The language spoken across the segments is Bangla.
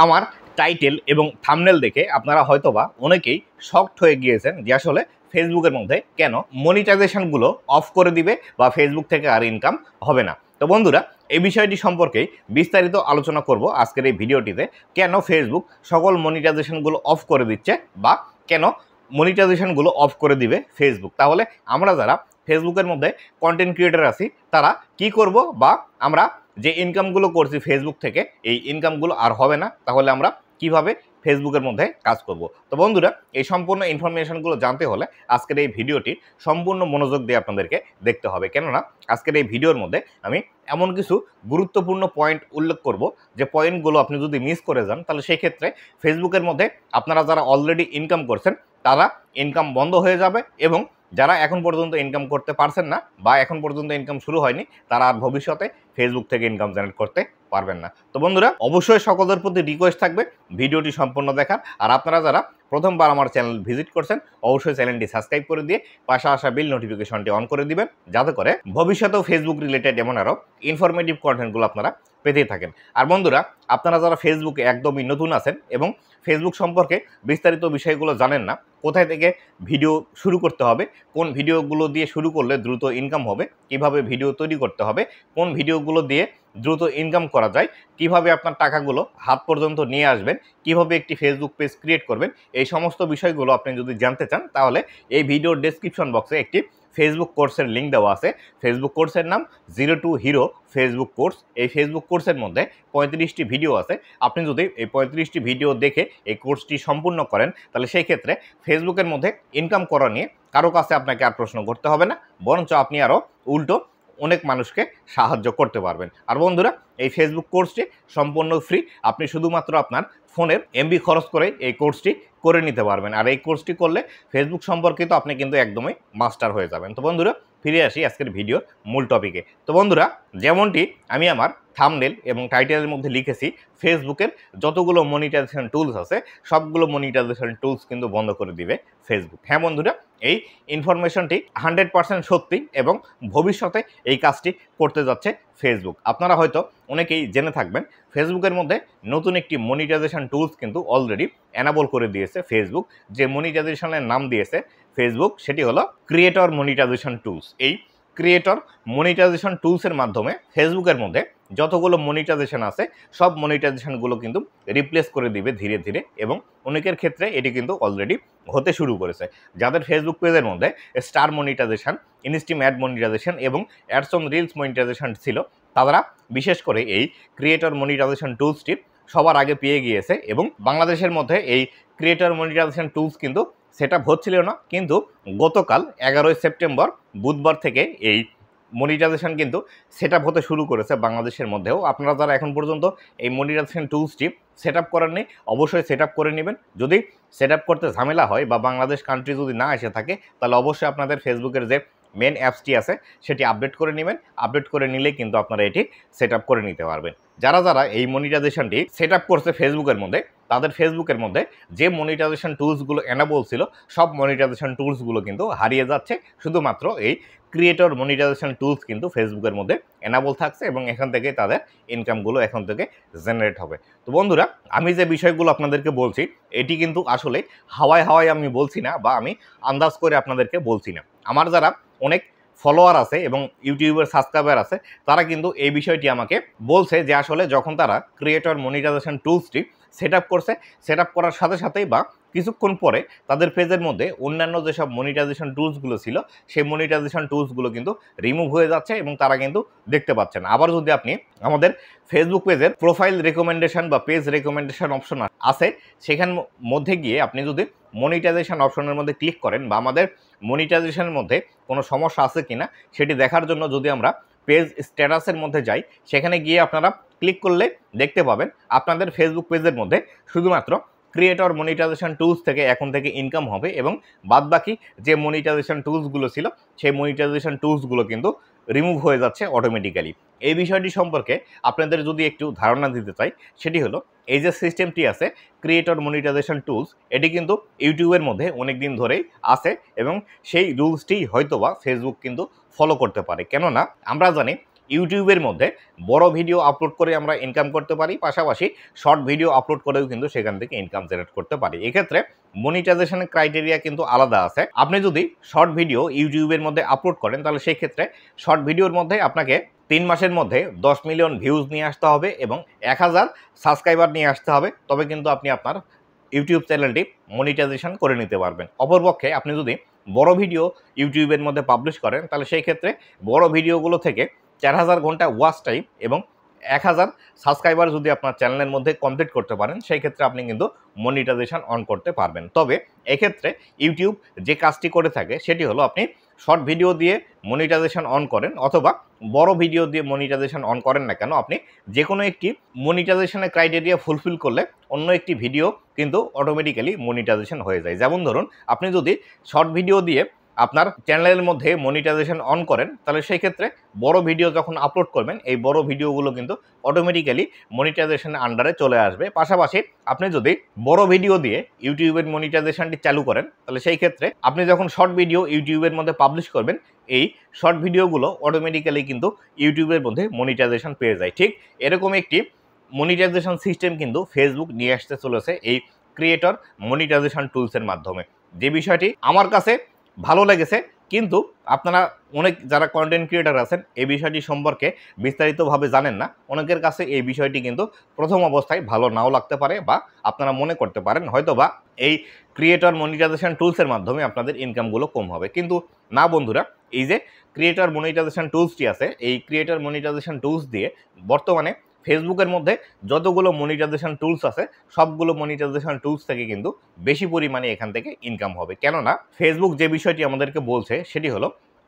আমার টাইটেল এবং থাম্বনেল দেখে আপনারা হয়তোবা অনেকেই শকড হয়ে গিয়েছেন যে আসলে ফেসবুকের মধ্যে কেন মনিটাইজেশনগুলো অফ করে দিবে বা ফেসবুক থেকে আর ইনকাম হবে না। তো বন্ধুরা, এই বিষয়টি সম্পর্কেই বিস্তারিত আলোচনা করব আজকের এই ভিডিওটিতে। কেন ফেসবুক সকল মনিটাইজেশনগুলো অফ করে দিচ্ছে বা কেন মনিটাইজেশনগুলো অফ করে দিবে ফেসবুক। তাহলে আমরা যারা ফেসবুকের মধ্যে কন্টেন্ট ক্রিয়েটর আছি তারা কি করব, বা আমরা যে ইনকামগুলো করছি ফেসবুক থেকে এই ইনকামগুলো আর হবে না, তাহলে আমরা কিভাবে ফেসবুকের মধ্যে কাজ করব। তো বন্ধুরা, এই সম্পূর্ণ ইনফরমেশনগুলো জানতে হলে আজকের এই ভিডিওটি সম্পূর্ণ মনোযোগ দিয়ে আপনাদেরকে দেখতে হবে, কেননা আজকের এই ভিডিওর মধ্যে আমি এমন কিছু গুরুত্বপূর্ণ পয়েন্ট উল্লেখ করব যে পয়েন্টগুলো আপনি যদি মিস করে যান তাহলে সেই ক্ষেত্রে ফেসবুকের মধ্যে আপনারা যারা অলরেডি ইনকাম করছেন তারা ইনকাম বন্ধ হয়ে যাবে, এবং যারা এখন পর্যন্ত ইনকাম করতে পারছেন না বা এখন পর্যন্ত ইনকাম শুরু হয়নি তারা আর ভবিষ্যতে ফেসবুক থেকে ইনকাম জেনারেট করতে পারবেন না। তো বন্ধুরা, অবশ্যই সকলের প্রতি রিকোয়েস্ট থাকবে ভিডিওটি সম্পূর্ণ দেখার। আর আপনারা যারা প্রথমবার আমার চ্যানেল ভিজিট করছেন অবশ্যই চ্যানেলটি সাবস্ক্রাইব করে দিয়ে পাশে আসা বেল নোটিফিকেশনটি অন করে দিবেন, যাতে করে ভবিষ্যতেও ফেসবুক রিলেটেড এমন আরও ইনফরমেটিভ কন্টেন্টগুলো আপনারা পেতেই থাকেন। আর বন্ধুরা, আপনারা যারা ফেসবুকে একদমই নতুন আছেন এবং ফেসবুক সম্পর্কে বিস্তারিত বিষয়গুলো জানেন না, কোথায় থেকে ভিডিও শুরু করতে হবে, কোন ভিডিওগুলো দিয়ে শুরু করলে দ্রুত ইনকাম হবে, কিভাবে ভিডিও তৈরি করতে হবে, কোন ভিডিওগুলো দিয়ে দ্রুত ইনকাম করা যায়, কিভাবে আপনার টাকাগুলো হাত পর্যন্ত নিয়ে আসবেন, কিভাবে একটি ফেসবুক পেজ ক্রিয়েট করবেন, এই সমস্ত বিষয়গুলো আপনি যদি জানতে চান তাহলে এই ভিডিওর ডেসক্রিপশন বক্সে একটি ফেসবুক কোর্সের লিঙ্ক দেওয়া আছে। ফেসবুক কোর্সের নাম 0 to Hero ফেসবুক কোর্স। এই ফেসবুক কোর্সের মধ্যে 35টি ভিডিও আছে। আপনি যদি এই 35টি ভিডিও দেখে এই কোর্সটি সম্পূর্ণ করেন তাহলে সেই ক্ষেত্রে ফেসবুকের মধ্যে ইনকাম করা নিয়ে কারো কাছে আপনাকে আর প্রশ্ন করতে হবে না, বরঞ্চ আপনি আরও উল্টো অনেক মানুষকে সাহায্য করতে পারবেন। আর বন্ধুরা, এই ফেসবুক কোর্সটি সম্পূর্ণ ফ্রি। আপনি শুধুমাত্র আপনার ফোনের এমবি খরচ করে এই কোর্সটি করে নিতে পারবেন। আর এই কোর্সটি করলে ফেসবুক সম্পর্কিত আপনি কিন্তু একদমই মাস্টার হয়ে যাবেন। তো বন্ধুরা, ফিরে আসি আজকের ভিডিওর মূল টপিকে। তো বন্ধুরা, যেমনটি আমি আমার থাম্বনেল এবং টাইটেলের মধ্যে লিখেছি, ফেসবুকের যতগুলো মনিটাইজেশন টুলস আছে সবগুলো মনিটাইজেশন টুলস কিন্তু বন্ধ করে দিবে ফেসবুক। হ্যাঁ বন্ধুরা, এই ইনফরমেশনটি 100% সত্যি এবং ভবিষ্যতে এই কাজটি করতে যাচ্ছে ফেসবুক। আপনারা হয়তো অনেকেই জেনে থাকবেন ফেসবুকের মধ্যে নতুন একটি মনিটাইজেশন টুলস কিন্তু অলরেডি এনাবল করে দিয়েছে ফেসবুক। যে মনিটাইজেশনের নাম দিয়েছে ফেসবুক সেটি হলো ক্রিয়েটর মনিটাইজেশন টুলস। এই ক্রিয়েটর মনিটাইজেশন টুলসের মাধ্যমে ফেসবুকের মধ্যে যতগুলো মনিটাইজেশন আছে সব মনিটাইজেশনগুলো কিন্তু রিপ্লেস করে দিবে ধীরে ধীরে, এবং অনেকের ক্ষেত্রে এটি কিন্তু অলরেডি হতে শুরু করেছে। যাদের ফেসবুক পেজের মধ্যে star monetisation, instream ad monetisation এবং অ্যাডস অন রিলস মনিটাইজেশন ছিল, তারা বিশেষ করে এই ক্রিয়েটর মনিটাইজেশন টুলসটি সবার আগে পেয়ে গিয়েছে। এবং বাংলাদেশের মধ্যে এই ক্রিয়েটর মনিটাইজেশন টুলস কিন্তু সেট আপ হচ্ছিল না, কিন্তু গতকাল 11ই সেপ্টেম্বর বুধবার থেকে এই মনিটাইজেশন কিন্তু সেট আপ হতে শুরু করেছে বাংলাদেশের মধ্যেও। আপনারা যারা এখন পর্যন্ত এই মনিটাইজেশন টুলসটি সেট আপ করেননি অবশ্যই সেট আপ করে নেবেন। যদি সেট আপ করতে ঝামেলা হয় বা বাংলাদেশ কান্ট্রি যদি না এসে থাকে তাহলে অবশ্যই আপনাদের ফেসবুকের যে মেন অ্যাপসটি আছে সেটি আপডেট করে নেবেন। আপডেট করে নিলে কিন্তু আপনারা এটি সেট আপ করে নিতে পারবেন। যারা যারা এই মনিটাইজেশনটি সেট আপ করছে ফেসবুকের মধ্যে, তাদের ফেসবুকের মধ্যে যে মনিটাইজেশন টুলসগুলো এনাবল ছিল সব মনিটাইজেশন টুলসগুলো কিন্তু হারিয়ে যাচ্ছে। শুধুমাত্র এই ক্রিয়েটর মনিটাইজেশন টুলস কিন্তু ফেসবুকের মধ্যে এনাবল থাকছে এবং এখান থেকে তাদের ইনকামগুলো এখন থেকে জেনারেট হবে। তো বন্ধুরা, আমি যে বিষয়গুলো আপনাদেরকে বলছি এটি কিন্তু আসলে হাওয়ায় হাওয়ায় আমি বলছি না বা আমি আন্দাজ করে আপনাদেরকে বলছি না। আমার যারা অনেক ফলোয়ার আছে এবং ইউটিউবের সাবস্ক্রাইবার আছে তারা কিন্তু এই বিষয়টি আমাকে বলছে যে আসলে যখন তারা ক্রিয়েটর মনিটাইজেশন টুলসটি সেট আপ করছে, সেট আপ করার সাথে সাথেই বা কিছুক্ষণ পরে তাদের পেজের মধ্যে অন্যান্য যেসব মনিটাইজেশন টুলসগুলো ছিল সেই মনিটাইজেশন টুলসগুলো কিন্তু রিমুভ হয়ে যাচ্ছে এবং তারা কিন্তু দেখতে পাচ্ছেন। আবার যদি আপনি আমাদের ফেসবুক পেজের প্রোফাইল রেকমেন্ডেশন বা পেজ রেকমেন্ডেশন অপশন আছে সেখান মধ্যে গিয়ে আপনি যদি মনিটাইজেশন অপশনের মধ্যে ক্লিক করেন বা আমাদের মনিটাইজেশনের মধ্যে কোনো সমস্যা আছে কিনা সেটি দেখার জন্য যদি আমরা পেজ স্ট্যাটাসের মধ্যে যাই, সেখানে গিয়ে আপনারা ক্লিক করলে দেখতে পাবেন আপনাদের ফেসবুক পেজের মধ্যে শুধুমাত্র ক্রিয়েটর মনিটাইজেশন টুলস থেকে এখন থেকে ইনকাম হবে এবং বাদবাকি যে মনিটাইজেশন টুলসগুলো ছিল সেই মনিটাইজেশন টুলসগুলো কিন্তু রিমুভ হয়ে যাচ্ছে অটোমেটিক্যালি। এই বিষয়টি সম্পর্কে আপনাদের যদি একটু ধারণা দিতে চাই, সেটি হলো এই যে সিস্টেমটি আছে ক্রিয়েটর মনিটাইজেশন টুলস, এটি কিন্তু ইউটিউবের মধ্যে অনেক দিন ধরেই আছে এবং সেই রুলসটি হয়তোবা ফেসবুক কিন্তু ফলো করতে পারে। কেননা আমরা জানি ইউটিউবের মধ্যে বড় ভিডিও আপলোড করে আমরা ইনকাম করতে পারি, পাশাপাশি শর্ট ভিডিও আপলোড করেও কিন্তু সেখান থেকে ইনকাম জেনারেট করতে পারি। এক্ষেত্রে মনিটাইজেশনের ক্রাইটেরিয়া কিন্তু আলাদা আছে। আপনি যদি শর্ট ভিডিও ইউটিউবের মধ্যে আপলোড করেন তাহলে সেই ক্ষেত্রে শর্ট ভিডিওর মধ্যে আপনাকে 3 মাসের মধ্যে 10 মিলিয়ন ভিউজ নিয়ে আসতে হবে এবং 1000 সাবস্ক্রাইবার নিয়ে আসতে হবে, তবে কিন্তু আপনি আপনার ইউটিউব চ্যানেলটি মনিটাইজেশন করে নিতে পারবেন। অপরপক্ষে আপনি যদি বড় ভিডিও ইউটিউবের মধ্যে পাবলিশ করেন তাহলে সেই ক্ষেত্রে বড় ভিডিওগুলো থেকে 4000 ঘন্টা ওয়াচ টাইম এবং 1000 সাবস্ক্রাইবার যদি আপনার চ্যানেলের মধ্যে কমপ্লিট করতে পারেন সেই ক্ষেত্রে আপনি কিন্তু মনিটাইজেশন অন করতে পারবেন। তবে এক্ষেত্রে ইউটিউব যে কাজটি করে থাকে সেটি হলো আপনি শর্ট ভিডিও দিয়ে মনিটাইজেশন অন করেন অথবা বড় ভিডিও দিয়ে মনিটাইজেশন অন করেন না কেন, আপনি যে কোনো একটি মনিটাইজেশনের ক্রাইটেরিয়া ফুলফিল করলে অন্য একটি ভিডিও কিন্তু অটোমেটিক্যালি মনিটাইজেশন হয়ে যায়। যেমন ধরুন আপনি যদি শর্ট ভিডিও দিয়ে আপনার চ্যানেলের মধ্যে মনিটাইজেশন অন করেন তাহলে সেই ক্ষেত্রে বড় ভিডিও যখন আপলোড করবেন এই বড় ভিডিওগুলো কিন্তু অটোমেটিক্যালি মনিটাইজেশনের আন্ডারে চলে আসবে। পাশাপাশি আপনি যদি বড় ভিডিও দিয়ে ইউটিউবের মনিটাইজেশনটি চালু করেন তাহলে সেই ক্ষেত্রে আপনি যখন শর্ট ভিডিও ইউটিউবের মধ্যে পাবলিশ করবেন এই শর্ট ভিডিওগুলো অটোমেটিক্যালি কিন্তু ইউটিউবের মধ্যে মনিটাইজেশন পেয়ে যায়। ঠিক এরকম একটি মনিটাইজেশন সিস্টেম কিন্তু ফেসবুক নিয়ে আসতে চলেছে এই ক্রিয়েটর মনিটাইজেশন টুলসের মাধ্যমে, যে বিষয়টি আমার কাছে ভালো লেগেছে। কিন্তু আপনারা অনেক যারা কন্টেন্ট ক্রিয়েটার আছেন এই বিষয়টি সম্পর্কে বিস্তারিতভাবে জানেন না, অনেকের কাছে এই বিষয়টি কিন্তু প্রথম অবস্থায় ভালো নাও লাগতে পারে বা আপনারা মনে করতে পারেন হয়তো বা এই ক্রিয়েটর মনিটাইজেশন টুলসের মাধ্যমে আপনাদের ইনকামগুলো কম হবে। কিন্তু না বন্ধুরা, এই যে ক্রিয়েটর মনিটাইজেশন টুলসটি আছে এই ক্রিয়েটর মনিটাইজেশন টুলস দিয়ে বর্তমানে ফেসবুকের মধ্যে যতগুলো মনিটাইজেশন টুলস আছে সবগুলো মনিটাইজেশন টুলস থেকে কিন্তু বেশি পরিমাণে এখান থেকে ইনকাম হবে। কেননা ফেসবুক যে বিষয়টি আমাদেরকে বলছে সেটি হলো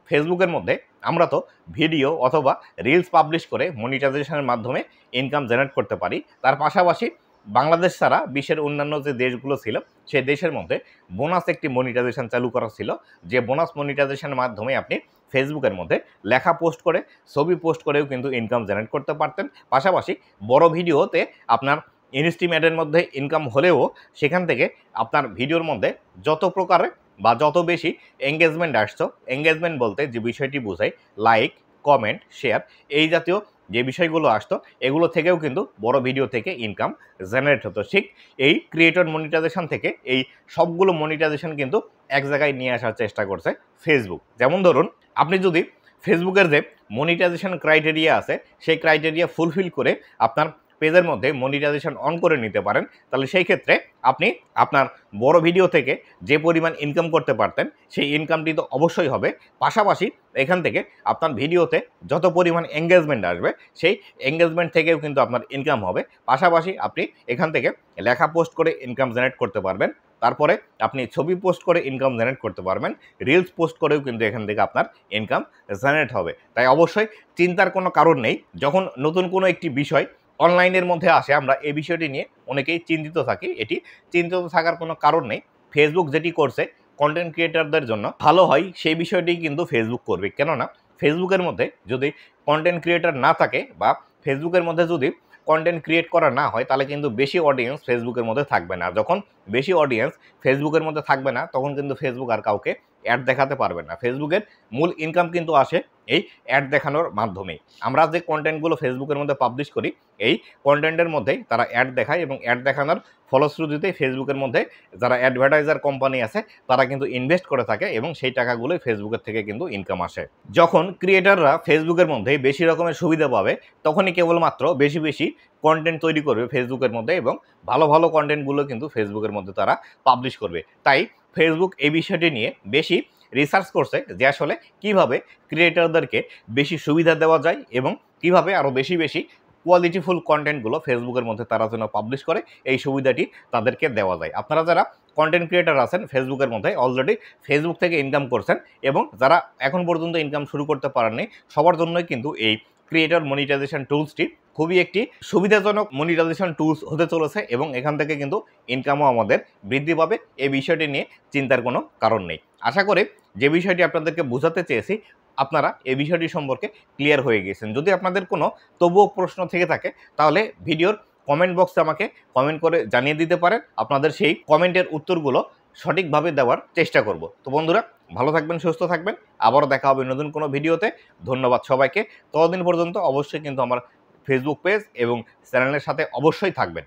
ফেসবুকের মধ্যে আমরা তো ভিডিও অথবা রিলস পাবলিশ করে মনিটাইজেশনের মাধ্যমে ইনকাম জেনারেট করতে পারি। তার পাশাপাশি বাংলাদেশ ছাড়া বিশ্বের অন্যান্য যে দেশগুলো ছিল সেই দেশের মধ্যে বোনাস একটি মনিটাইজেশন চালু করা ছিল, যে বোনাস মনিটাইজেশনের মাধ্যমে আপনি ফেসবুকের মধ্যে লেখা পোস্ট করে ছবি পোস্ট করেও কিন্তু ইনকাম জেনারেট করতে পারতেন। পাশাপাশি বড় ভিডিওতে আপনার ইনস্টিমেটের মধ্যে ইনকাম হলেও সেখান থেকে আপনার ভিডিওর মধ্যে যত প্রকারে বা যত বেশি এঙ্গেজমেন্ট আসতো, এঙ্গেজমেন্ট বলতে যে বিষয়টি বোঝায় লাইক, কমেন্ট, শেয়ার এই জাতীয় যে বিষয়গুলো আসতো এগুলো থেকেও কিন্তু বড় ভিডিও থেকে ইনকাম জেনারেট হতো। ঠিক এই ক্রিয়েটর মনিটাইজেশন থেকে এই সবগুলো মনিটাইজেশন কিন্তু এক জায়গায় নিয়ে আসার চেষ্টা করছে ফেসবুক। যেমন ধরুন আপনি যদি ফেসবুকের যে মনিটাইজেশন ক্রাইটেরিয়া আছে সেই ক্রাইটেরিয়া ফুলফিল করে আপনার পেজের মধ্যে মনিটাইজেশন অন করে নিতে পারেন তাহলে সেই ক্ষেত্রে আপনি আপনার বড় ভিডিও থেকে যে পরিমাণ ইনকাম করতে পারতেন সেই ইনকামটি তো অবশ্যই হবে। পাশাপাশি এখান থেকে আপনার ভিডিওতে যত পরিমাণ এঙ্গেজমেন্ট আসবে সেই এঙ্গেজমেন্ট থেকেও কিন্তু আপনার ইনকাম হবে। পাশাপাশি আপনি এখান থেকে লেখা পোস্ট করে ইনকাম জেনারেট করতে পারবেন, তারপরে আপনি ছবি পোস্ট করে ইনকাম জেনারেট করতে পারবেন, রিলস পোস্ট করেও কিন্তু এখান থেকে আপনার ইনকাম জেনারেট হবে। তাই অবশ্যই চিন্তার কোনো কারণ নেই। যখন নতুন কোনো একটি বিষয় অনলাইনের মধ্যে আসে আমরা এই বিষয়টি নিয়ে অনেকেই চিন্তিত থাকি, এটি চিন্তিত থাকার কোনো কারণ নেই। ফেসবুক যেটি করছে কন্টেন্ট ক্রিয়েটারদের জন্য ভালো হয় সেই বিষয়টি কিন্তু ফেসবুক করবে। কেননা ফেসবুকের মধ্যে যদি কন্টেন্ট ক্রিয়েটার না থাকে বা ফেসবুকের মধ্যে যদি কন্টেন্ট ক্রিয়েট করা না হয় তাহলে কিন্তু বেশি অডিয়েন্স ফেসবুকের মধ্যে থাকবে না। যখন বেশি অডিয়েন্স ফেসবুকের মধ্যে থাকবে না তখন কিন্তু ফেসবুক আর কাউকে অ্যাড দেখাতে পারবে না। ফেসবুকের মূল ইনকাম কিন্তু আসে এই অ্যাড দেখানোর মাধ্যমেই। আমরা যে কন্টেন্টগুলো ফেসবুকের মধ্যে পাবলিশ করি এই কন্টেন্টের মধ্যেই তারা অ্যাড দেখায় এবং অ্যাড দেখানোর ফলশ্রুতিতে ফেসবুকের মধ্যে যারা অ্যাডভার্টাইজার কোম্পানি আছে তারা কিন্তু ইনভেস্ট করে থাকে এবং সেই টাকাগুলোই ফেসবুকের থেকে কিন্তু ইনকাম আসে। যখন ক্রিয়েটাররা ফেসবুকের মধ্যে বেশি রকমের সুবিধা পাবে তখনই কেবলমাত্র বেশি বেশি কন্টেন্ট তৈরি করবে ফেসবুকের মধ্যে এবং ভালো ভালো কন্টেন্টগুলো কিন্তু ফেসবুকের মধ্যে তারা পাবলিশ করবে। তাই ফেসবুক এই বিষয়টি নিয়ে বেশি রিসার্চ করছে যে আসলে কিভাবে ক্রিয়েটারদেরকে বেশি সুবিধা দেওয়া যায় এবং কিভাবে আরও বেশি বেশি কোয়ালিটিফুল কন্টেন্টগুলো ফেসবুকের মধ্যে তারা যেন পাবলিশ করে এই সুবিধাটি তাদেরকে দেওয়া যায়। আপনারা যারা কন্টেন্ট ক্রিয়েটার আছেন ফেসবুকের মধ্যে অলরেডি ফেসবুক থেকে ইনকাম করছেন এবং যারা এখন পর্যন্ত ইনকাম শুরু করতে পারেননি সবার জন্যই কিন্তু এই ক্রিয়েটর মনিটাইজেশন টুলসটি খুবই একটি সুবিধাজনক মনিটাইজেশন টুলস হতে চলেছে এবং এখান থেকে কিন্তু ইনকামও আমাদের বৃদ্ধি পাবে। এই বিষয়টি নিয়ে চিন্তার কোনো কারণ নেই। আশা করি যে বিষয়টি আপনাদেরকে বোঝাতে চেয়েছি আপনারা এই বিষয়টি সম্পর্কে ক্লিয়ার হয়ে গেছেন। যদি আপনাদের কোনো তবুও প্রশ্ন থেকে থাকে তাহলে ভিডিওর কমেন্ট বক্সে আমাকে কমেন্ট করে জানিয়ে দিতে পারেন। আপনাদের সেই কমেন্টের উত্তরগুলো সঠিকভাবে দেওয়ার চেষ্টা করব। তো বন্ধুরা ভালো থাকবেন, সুস্থ থাকবেন। আবারও দেখা হবে নতুন কোনো ভিডিওতে। ধন্যবাদ সবাইকে। ততদিন পর্যন্ত অবশ্যই কিন্তু আমার ফেসবুক পেজ এবং চ্যানেলের সাথে অবশ্যই থাকবেন।